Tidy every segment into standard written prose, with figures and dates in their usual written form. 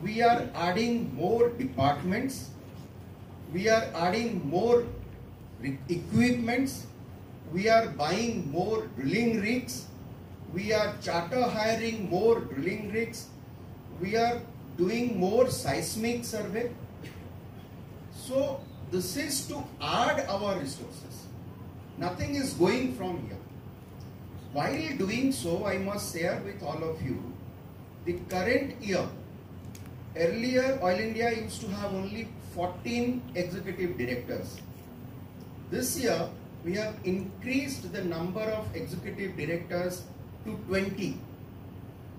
we are adding more departments, we are adding more equipments, we are buying more drilling rigs, we are charter hiring more drilling rigs, we are doing more seismic survey. So this is to add our resources. Nothing is going from here. While doing so, I must share with all of you, the current year, earlier Oil India used to have only 14 executive directors. This year, we have increased the number of executive directors to 20.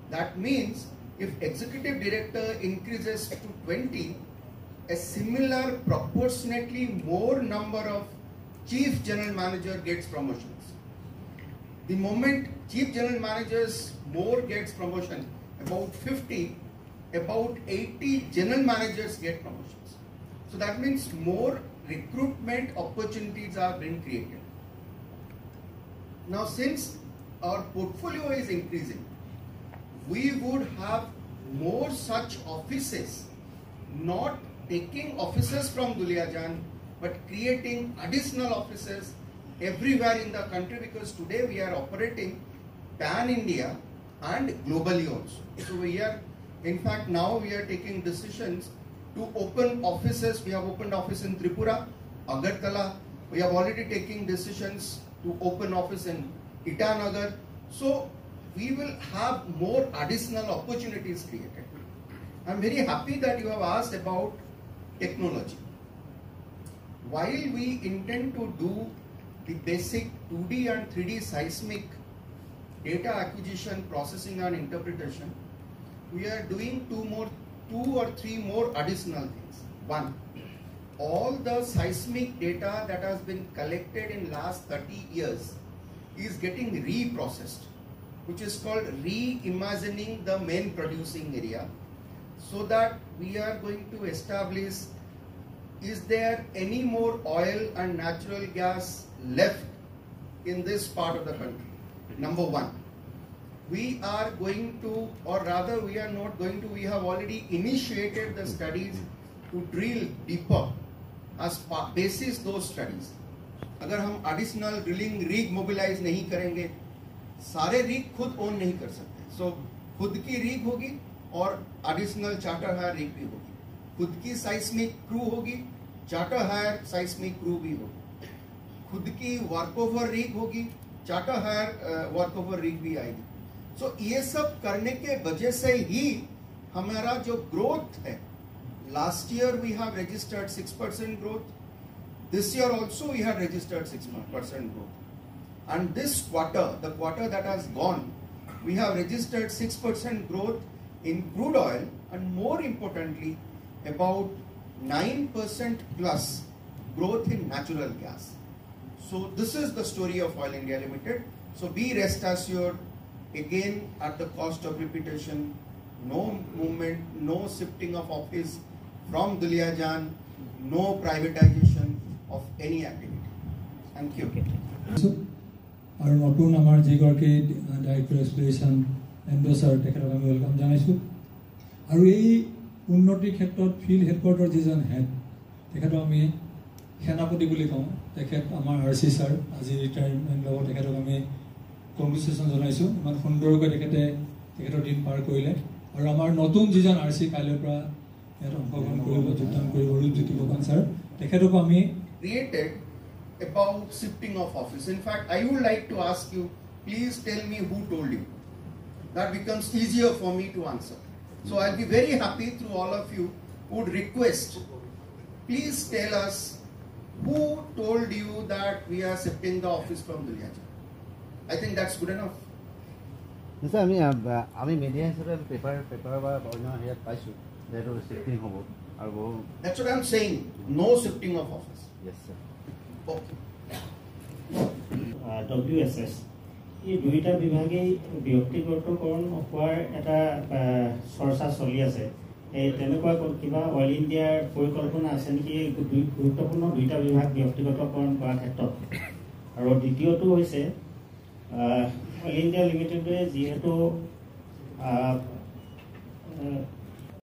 That means, if executive director increases to 20, a similar proportionately more number of chief general manager gets promotions. The moment chief general managers more gets promotion, about 50, about 80 general managers get promotions. So that means more recruitment opportunities are being created. Now since our portfolio is increasing, we would have more such offices, not taking offices from Duliajan, but creating additional offices everywhere in the country, because today we are operating pan-India and globally also. So we are, in fact, now we are taking decisions to open offices. We have opened office in Tripura, Agartala. We have already taken decisions to open office in Itanagar. So we will have more additional opportunities created. I am very happy that you have asked about technology. While we intend to do the basic 2D and 3D seismic data acquisition, processing and interpretation, we are doing two or three more additional things. One, all the seismic data that has been collected in last 30 years is getting reprocessed, which is called reimagining the main producing area, so that we are going to establish, is there any more oil and natural gas left in this part of the country? Number one. We are going to, or rather we are not going to, we have already initiated the studies to drill deeper as basis those studies. अगर हम additional drilling rig mobilize नहीं करेंगे, सारे rig खुद own नहीं कर सकते. So खुद की rig होगी और additional charter hire rig भी होगी. खुद की seismic crew होगी, charter hire seismic crew भी होगी. खुद की workover rig होगी, charter hire workover rig भी आएगी. So ये सब करने के वजह से ही हमारा जो growth है, last year we have registered 6% growth. This year also we have registered 6% growth. And this quarter, the quarter that has gone, we have registered 6% growth in crude oil, and more importantly, about 9% plus growth in natural gas. So this is the story of Oil India Limited. So be rest assured, again at the cost of repetition, no movement, no shifting of office from Duliajan, no privatization of any activity. Thank you. আৰু নতুন আমাৰ যিগৰাকী director explanation এণ্ডোছাৰ তেখেতক আমি welcome জনাইছোঁ। আৰু এই উন্নতিৰ ক্ষেত্ৰত ফিল্ড হেডকোৱাৰ্টাৰ যিজন হেড, তেখেতক আমি সেনাপতি বুলি কওঁ। তেখেত আমাৰ RC ছাৰ, আজি ৰিটায়াৰমেণ্ট ল'ব, তেখেতক আমি কংগ্ৰেচুলেশ্যন জনাইছোঁ। ইমান সুন্দৰকৈ তেখেতৰ দিন পাৰ কৰিলে। আৰু আমাৰ নতুন যিজন RC কাইলৈৰ পৰা ইয়াত অংশগ্ৰহণ কৰিব, যোগদান কৰিব, ৰূপজ্যোতি ফুকন ছাৰ, তেখেতকো আমি created about shifting of office. In fact, I would like to ask you, please tell me who told you. That becomes easier for me to answer. So I'll be very happy through all of you would request, please tell us who told you that we are shifting the office from Duliajan. I think that's good enough. Yes, আমি media হিসাবে paper বা অন্য হেয়াত পাইছো যেটো shifting হ'ব আৰু that's what I'm saying, no shifting of office. Yes sir. Okay. WSS এই দুইটা বিভাগেই ব্যক্তিগতকৰণ হোৱাৰ এটা চৰ্চা চলি আছে। এই তেনেকুৱা কিবা অইল ইণ্ডিয়াৰ পৰিকল্পনা আছে নেকি গুৰুত্বপূৰ্ণ দুইটা বিভাগ ব্যক্তিগতকৰণ কৰাৰ ক্ষেত্ৰত? আৰু দ্বিতীয়টো হৈছে অইল ইণ্ডিয়া লিমিটেডে যিহেতু